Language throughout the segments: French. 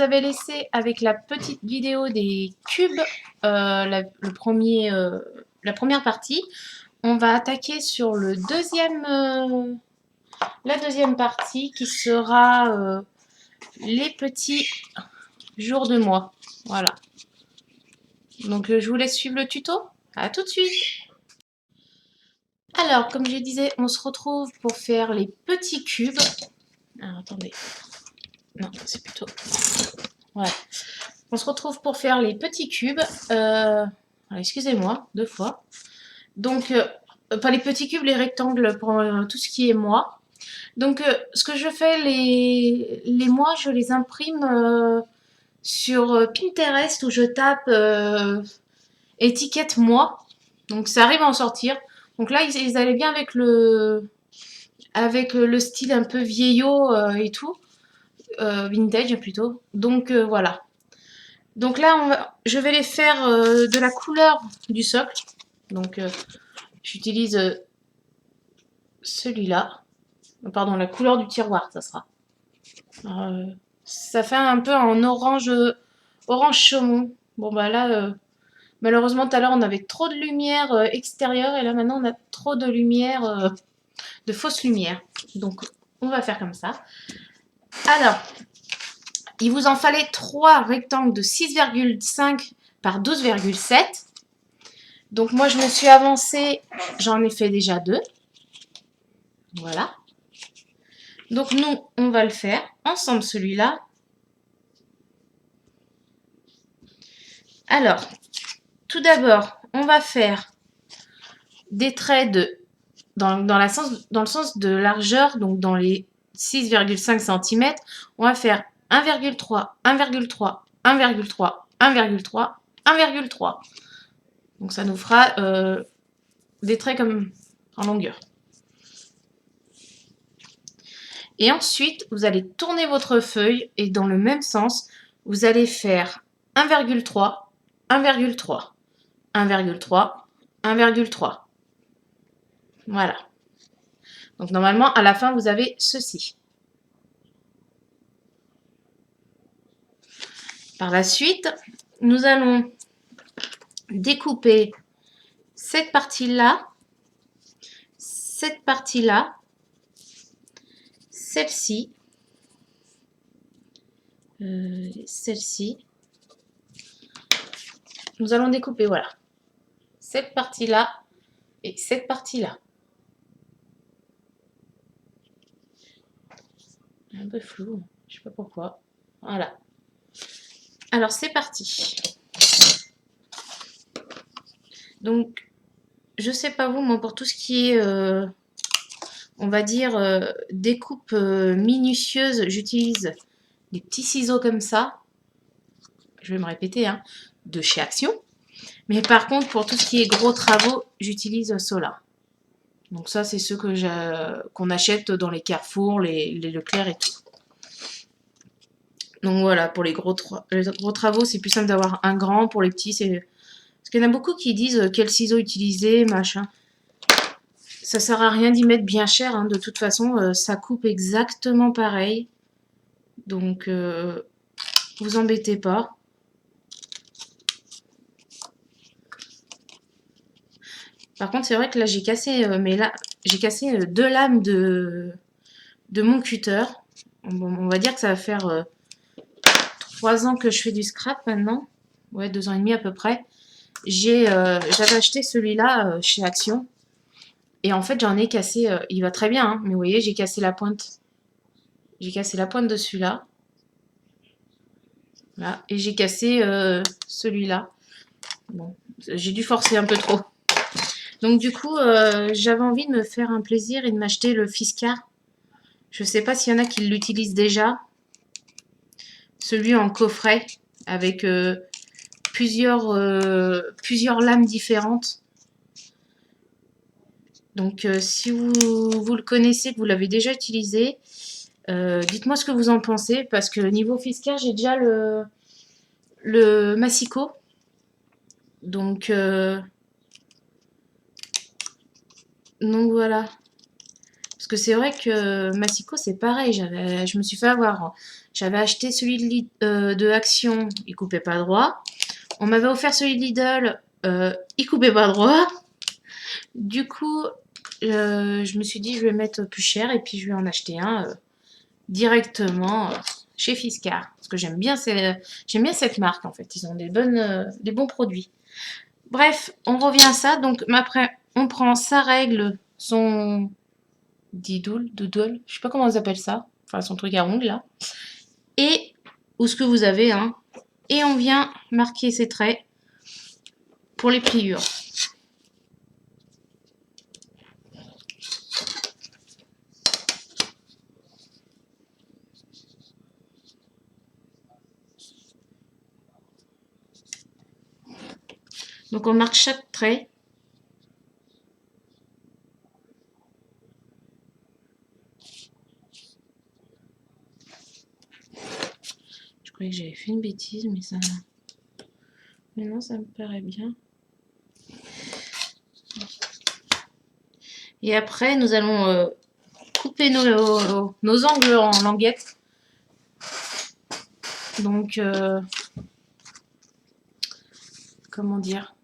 avais laissé avec la petite vidéo des cubes, la première partie, on va attaquer sur la deuxième partie qui sera les petits jours de mois. Voilà. Donc je vous laisse suivre le tuto. À tout de suite. Alors, comme je disais, on se retrouve pour faire les petits cubes. Alors, attendez. Non, c'est plutôt... Voilà. On se retrouve pour faire les petits cubes. Excusez-moi, deux fois. Donc, pas les petits cubes, les rectangles pour tout ce qui est mois. Donc, ce que je fais, les mois, je les imprime sur Pinterest où je tape étiquette mois. Donc, ça arrive à en sortir. Donc là, ils allaient bien avec le style un peu vieillot et tout. Vintage plutôt. Donc, voilà. Donc là, je vais les faire de la couleur du socle. Donc, j'utilise celui-là. Pardon, la couleur du tiroir, ça sera. Alors, ça fait un peu en orange, orange chaumon. Bon, bah là, malheureusement, tout à l'heure, on avait trop de lumière extérieure. Et là, maintenant, on a trop de lumière, de fausse lumière. Donc, on va faire comme ça. Alors, il vous en fallait 3 rectangles de 6,5 par 12,7. Donc moi, je me suis avancée, j'en ai fait déjà 2. Voilà. Donc nous, on va le faire ensemble celui-là. Alors, tout d'abord, on va faire des traits dans le sens de largeur, donc dans les 6,5 cm, on va faire 1,3, 1,3, 1,3, 1,3, 1,3. Donc ça nous fera des traits comme en longueur. Et ensuite, vous allez tourner votre feuille et dans le même sens, vous allez faire 1,3, 1,3, 1,3, 1,3. Voilà. Donc normalement, à la fin, vous avez ceci. Par la suite, nous allons découper cette partie-là, celle-ci, celle-ci. Nous allons découper, voilà, cette partie-là et cette partie-là. Un peu flou, je sais pas pourquoi. Voilà. Alors, c'est parti. Donc, je sais pas vous, mais pour tout ce qui est, on va dire, découpe minutieuse, j'utilise des petits ciseaux comme ça. Je vais me répéter, hein, de chez Action. Mais par contre, pour tout ce qui est gros travaux, j'utilise ceux-là. Donc ça, c'est ceux qu'on achète dans les Carrefour, les Leclerc et tout. Donc voilà, pour les gros travaux, c'est plus simple d'avoir un grand. Pour les petits, c'est... Parce qu'il y en a beaucoup qui disent quel ciseau utiliser, machin. Ça sert à rien d'y mettre bien cher, hein. De toute façon, ça coupe exactement pareil. Donc, vous embêtez pas. Par contre, c'est vrai que là, j'ai cassé, j'ai cassé 2 lames de mon cutter. On va dire que ça va faire 3 ans que je fais du scrap maintenant. Ouais, 2 ans et demi à peu près. J'avais acheté celui-là chez Action. Et en fait, j'en ai cassé... il va très bien, hein, mais vous voyez, j'ai cassé la pointe. J'ai cassé la pointe de celui-là. Là. Et j'ai cassé celui-là. Bon, j'ai dû forcer un peu trop. Donc du coup, j'avais envie de me faire un plaisir et de m'acheter le Fiskars. Je ne sais pas s'il y en a qui l'utilisent déjà. Celui en coffret avec plusieurs lames différentes. Donc si vous le connaissez, que vous l'avez déjà utilisé, dites-moi ce que vous en pensez. Parce que niveau Fiskars, j'ai déjà le Massicot. Donc voilà. Parce que c'est vrai que Massico, c'est pareil. Je me suis fait avoir. J'avais acheté celui de Action, il coupait pas droit. On m'avait offert celui de Lidl, il coupait pas droit. Du coup, je me suis dit, je vais mettre plus cher et puis je vais en acheter un directement chez Fiskars. Parce que j'aime bien cette marque en fait. Ils ont des bons produits. Bref, on revient à ça. Donc après, on prend sa règle, son doodle, je sais pas comment on appelle ça. Enfin, son truc à ongles là. Et, ou ce que vous avez, hein. Et on vient marquer ses traits pour les pliures. Donc on marque chaque trait. Je croyais que j'avais fait une bêtise, mais ça... Mais non, ça me paraît bien. Et après, nous allons couper nos angles en languettes. Donc, comment dire?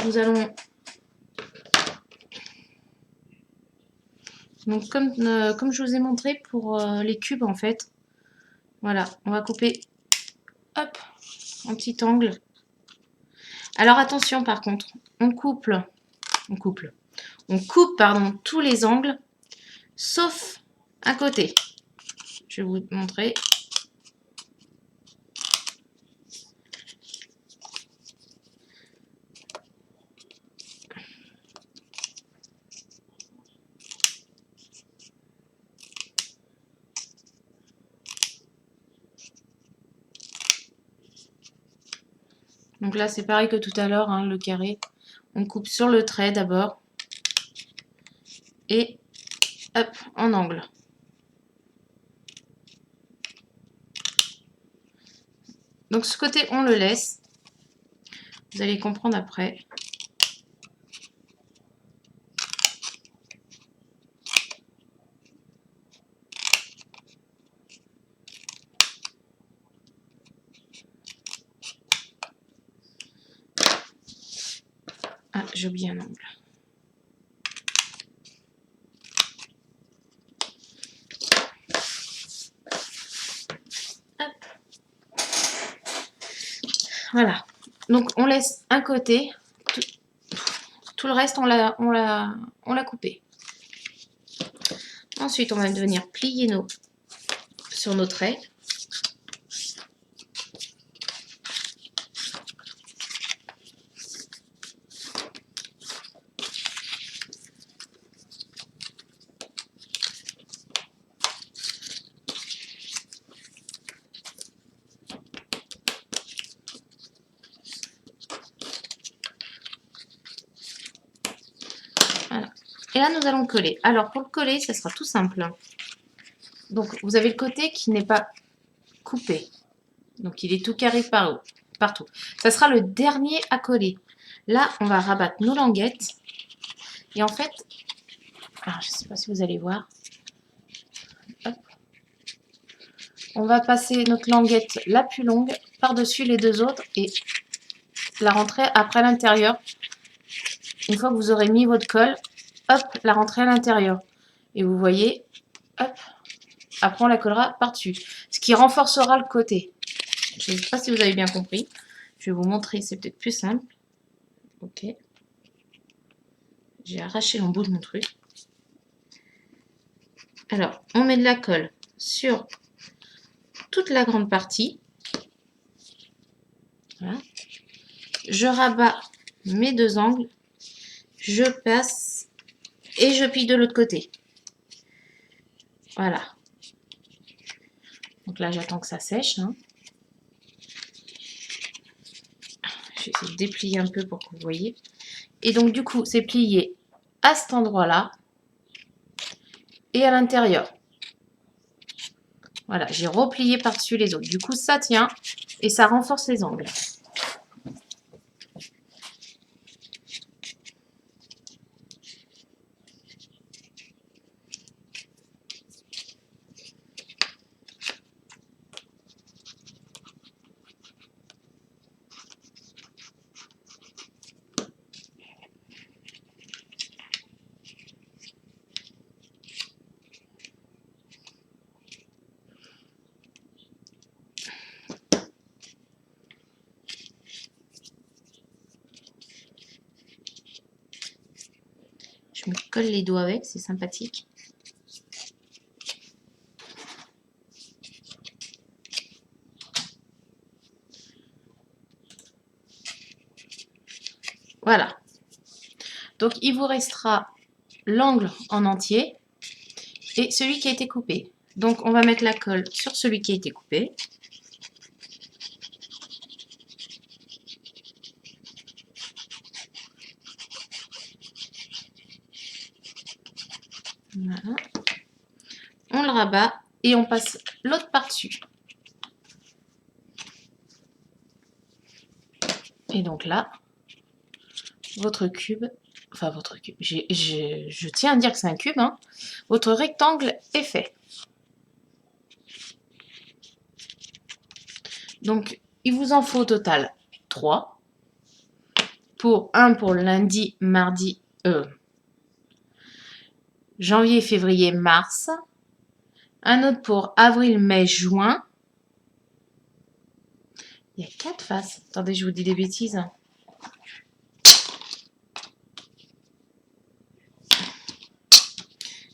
Nous allons... Donc, comme je vous ai montré pour les cubes, en fait. Voilà, on va couper, hop, en petit angle. Alors, attention, par contre, on coupe, pardon, tous les angles, sauf un côté. Je vais vous montrer. Donc là, c'est pareil que tout à l'heure, hein, le carré. On coupe sur le trait d'abord. Et hop, en angle. Donc ce côté, on le laisse. Vous allez comprendre après. Ah, j'ai oublié un angle. Hop. Voilà. Donc on laisse un côté. Tout le reste, on l'a coupé. Ensuite, on va venir plier sur nos traits. Voilà. Et là, nous allons coller. Alors, pour le coller, ça sera tout simple. Donc, vous avez le côté qui n'est pas coupé. Donc, il est tout carré partout. Ça sera le dernier à coller. Là, on va rabattre nos languettes. Et en fait, alors, je ne sais pas si vous allez voir. Hop. On va passer notre languette la plus longue par-dessus les deux autres et la rentrer après à l'intérieur. Une fois que vous aurez mis votre colle, hop, la rentrer à l'intérieur. Et vous voyez, hop, après on la collera par-dessus. Ce qui renforcera le côté. Je ne sais pas si vous avez bien compris. Je vais vous montrer, c'est peut-être plus simple. Ok. J'ai arraché l'embout de mon truc. Alors, on met de la colle sur toute la grande partie. Voilà. Je rabats mes deux angles. Je passe et je plie de l'autre côté. Voilà. Donc là, j'attends que ça sèche. Hein. Je vais essayer de déplier un peu pour que vous voyez. Et donc, du coup, c'est plié à cet endroit-là et à l'intérieur. Voilà, j'ai replié par-dessus les autres. Du coup, ça tient et ça renforce les angles. Je me colle les doigts avec, c'est sympathique. Voilà. Donc, il vous restera l'angle en entier et celui qui a été coupé. Donc, on va mettre la colle sur celui qui a été coupé. Voilà. On le rabat et on passe l'autre par-dessus. Et donc là, votre cube, enfin votre cube, je tiens à dire que c'est un cube, hein, votre rectangle est fait. Donc, il vous en faut au total 3. Un pour lundi, mardi, janvier, février, mars. Un autre pour avril, mai, juin. Il y a 4 faces. Attendez, je vous dis des bêtises.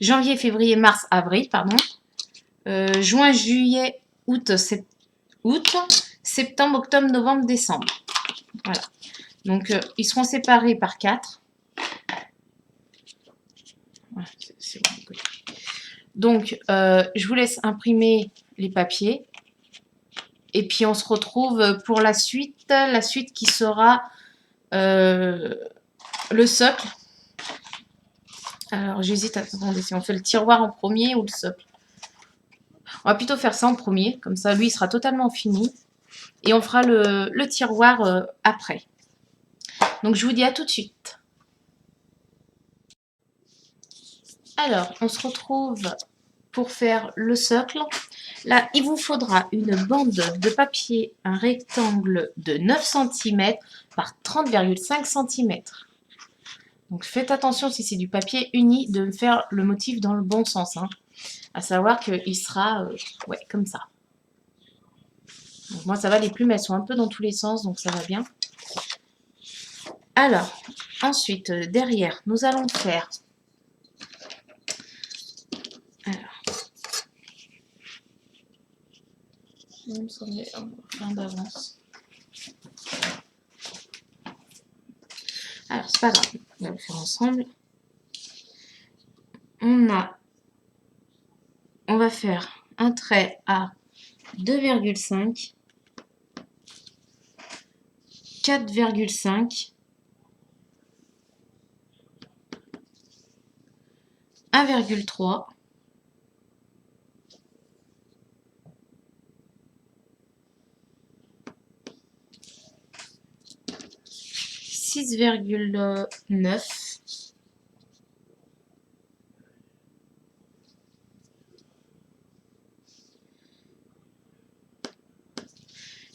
Janvier, février, mars, avril, pardon. Juin, juillet, août, septembre, octobre, novembre, décembre. Voilà. Donc, ils seront séparés par 4. Voilà, c'est bon. Donc, je vous laisse imprimer les papiers. Et puis, on se retrouve pour la suite qui sera le socle. Alors, j'hésite, attendez, si on fait le tiroir en premier ou le socle. On va plutôt faire ça en premier, comme ça, lui, il sera totalement fini. Et on fera le tiroir après. Donc, je vous dis à tout de suite. Alors, on se retrouve pour faire le socle. Là, il vous faudra une bande de papier, un rectangle de 9 cm par 30,5 cm. Donc, faites attention, si c'est du papier uni, de faire le motif dans le bon sens. Hein. À savoir qu'il sera ouais, comme ça. Donc, moi, ça va, les plumes, elles sont un peu dans tous les sens, donc ça va bien. Alors, ensuite, derrière, nous allons faire... Alors, on s'en met un d'avance. Alors, c'est pas grave, on va le faire ensemble. On va faire un trait à 2,5, 4,5, 1,3, 6,9,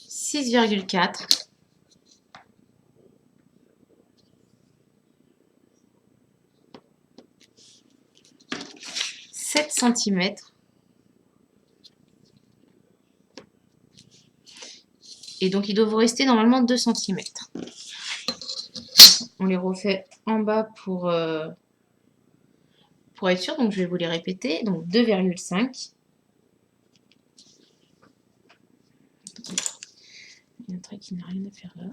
6,4, 7 cm et donc il doit vous rester normalement 2 cm. On les refait en bas pour être sûr, donc je vais vous les répéter. Donc 2,5. Il y a un trait qui n'a rien à faire là.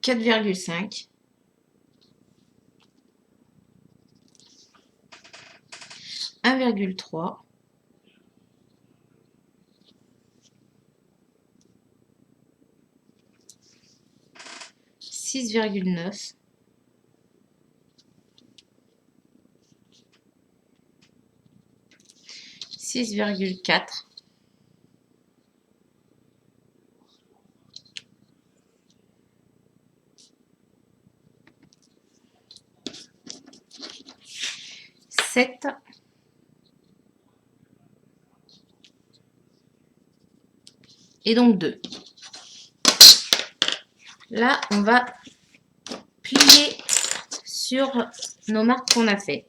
4,5. 1,3. 6,9. 6,4. 7. Et donc 2. Là, on va plier sur nos marques qu'on a fait.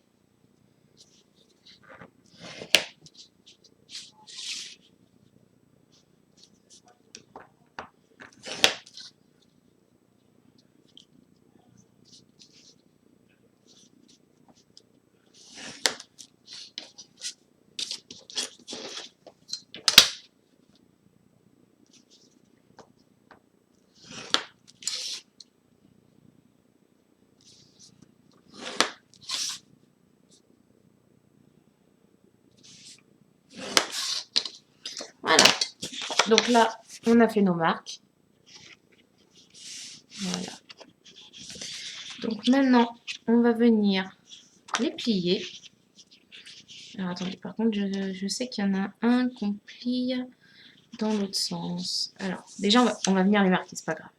Donc là, on a fait nos marques. Voilà. Donc maintenant, on va venir les plier. Alors attendez, par contre, je sais qu'il y en a un qu'on plie dans l'autre sens. Alors, déjà, on va venir les marquer, c'est pas grave.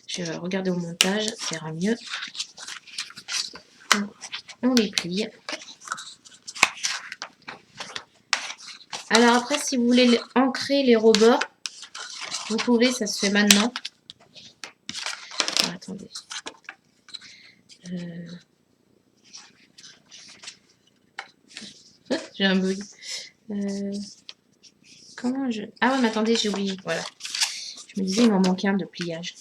Je vais regarder au montage, ça ira mieux. Donc, on les plie. Alors après, si vous voulez ancrer les rebords, vous pouvez, ça se fait maintenant. Alors, attendez. J'ai un bug. Comment je... Ah ouais, mais attendez, j'ai oublié. Voilà. Je me disais, il m'en manquait un de pliage.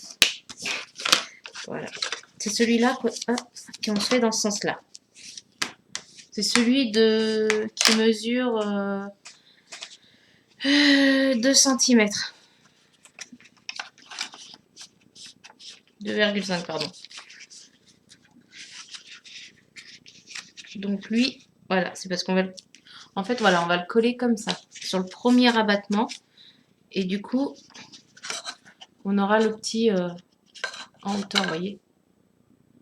Voilà. C'est celui-là qu'on se fait dans ce sens-là. C'est celui qui mesure 2 cm. 2,5 pardon. Donc lui, voilà, c'est parce qu'on va... En fait, voilà, on va le coller comme ça, sur le premier abattement. Et du coup, on aura le petit en hauteur, vous voyez.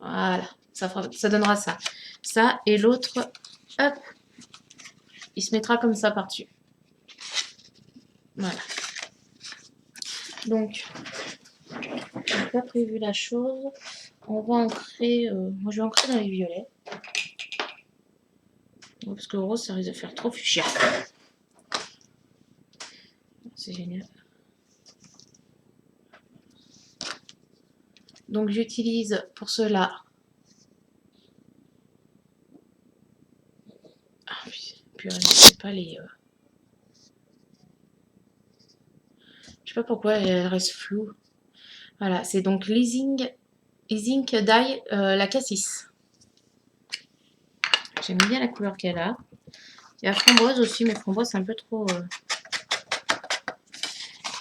Voilà, ça donnera ça. Ça, et l'autre, hop, il se mettra comme ça par-dessus. Voilà. Donc, je n'ai pas prévu la chose. On va ancrer, moi je vais ancrer dans les violets. Parce que le rose, ça risque de faire trop fuchsia. C'est génial. Donc j'utilise pour cela... Ah, purée, c'est pas les... Je sais pas pourquoi elle reste floue. Voilà, c'est donc l'Easing Dye, la cassis. J'aime bien la couleur qu'elle a. Il y a framboise aussi, mais framboise c'est un peu trop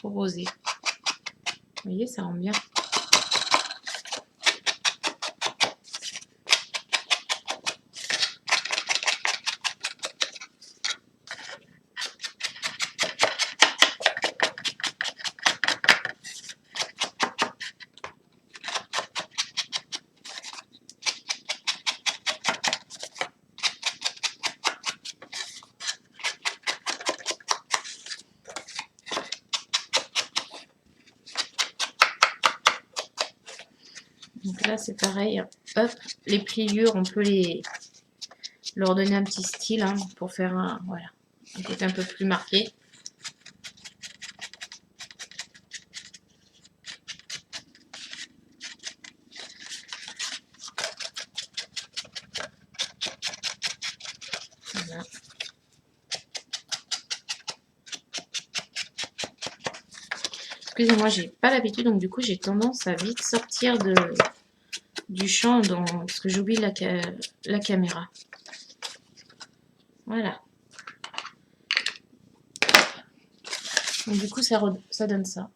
rosé. Vous voyez, ça rend bien. Donc là, c'est pareil. Hop, les pliures, on peut leur donner un petit style hein, pour faire un côté un peu plus marqué. Voilà. Excusez-moi, j'ai pas l'habitude, donc du coup, j'ai tendance à vite sortir du champ parce que j'oublie la caméra. Voilà. Donc du coup, ça donne ça.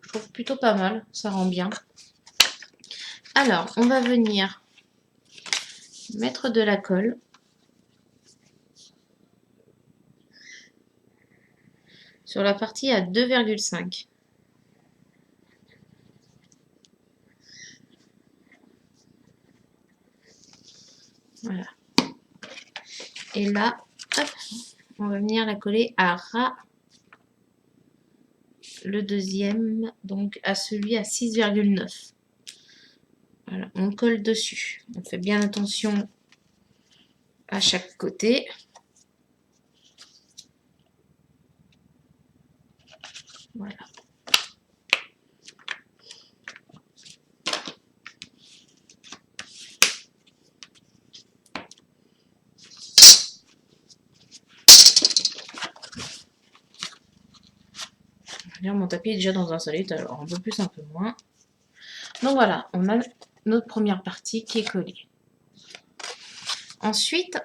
Je trouve plutôt pas mal, ça rend bien. Alors, on va venir mettre de la colle. Sur la partie à 2,5. Voilà. Et là, hop, on va venir la coller à ras le deuxième, donc à celui à 6,9. Voilà, on colle dessus. On fait bien attention à chaque côté. Voilà. Mon tapis est déjà dans un solide, alors un peu plus, un peu moins. Donc voilà, on a notre première partie qui est collée. Ensuite,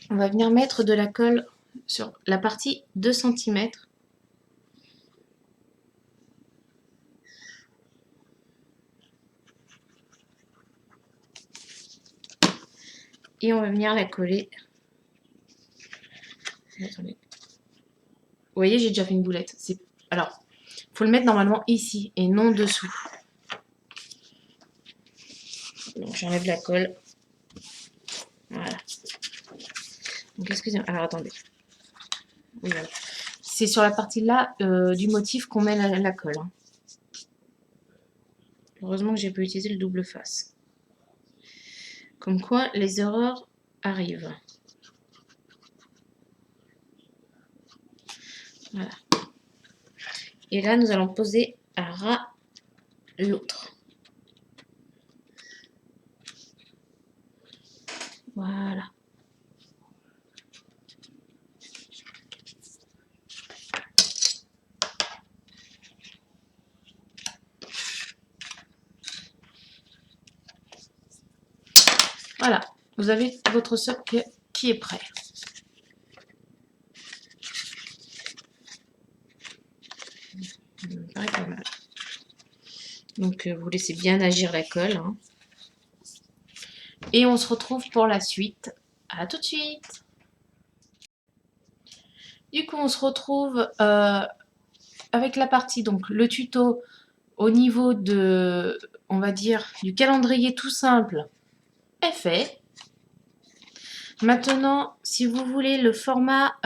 on va venir mettre de la colle sur la partie 2 cm. Et on va venir la coller. Attendez. voyez, j'ai déjà fait une boulette. Alors, faut le mettre normalement ici et non dessous. Donc j'enlève la colle. Voilà. Donc excusez-moi. Alors attendez. Oui, voilà. C'est sur la partie là du motif qu'on met la colle. Hein. Heureusement que j'ai pu utiliser le double face. Comme quoi, les erreurs arrivent. Voilà. Et là, nous allons poser à ras l'autre. Voilà. Voilà. Vous avez votre socle qui est prêt. Ça me paraît pas mal. Donc, vous laissez bien agir la colle. Hein. Et on se retrouve pour la suite. À tout de suite. Du coup, on se retrouve avec la partie, donc le tuto au niveau de, on va dire, du calendrier tout simple est fait. Maintenant, si vous voulez le format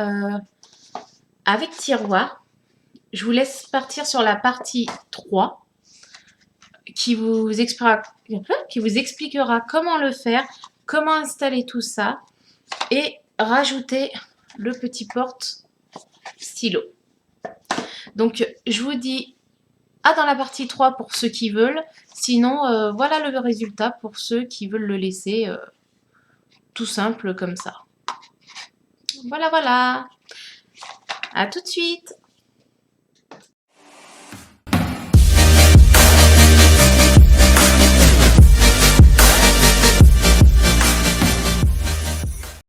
avec tiroir, je vous laisse partir sur la partie 3 qui vous expliquera comment le faire, comment installer tout ça et rajouter le petit porte stylo. Donc, je vous dis à dans la partie 3 pour ceux qui veulent. Sinon, voilà le résultat pour ceux qui veulent le laisser tout simple comme ça. Voilà, voilà. À tout de suite.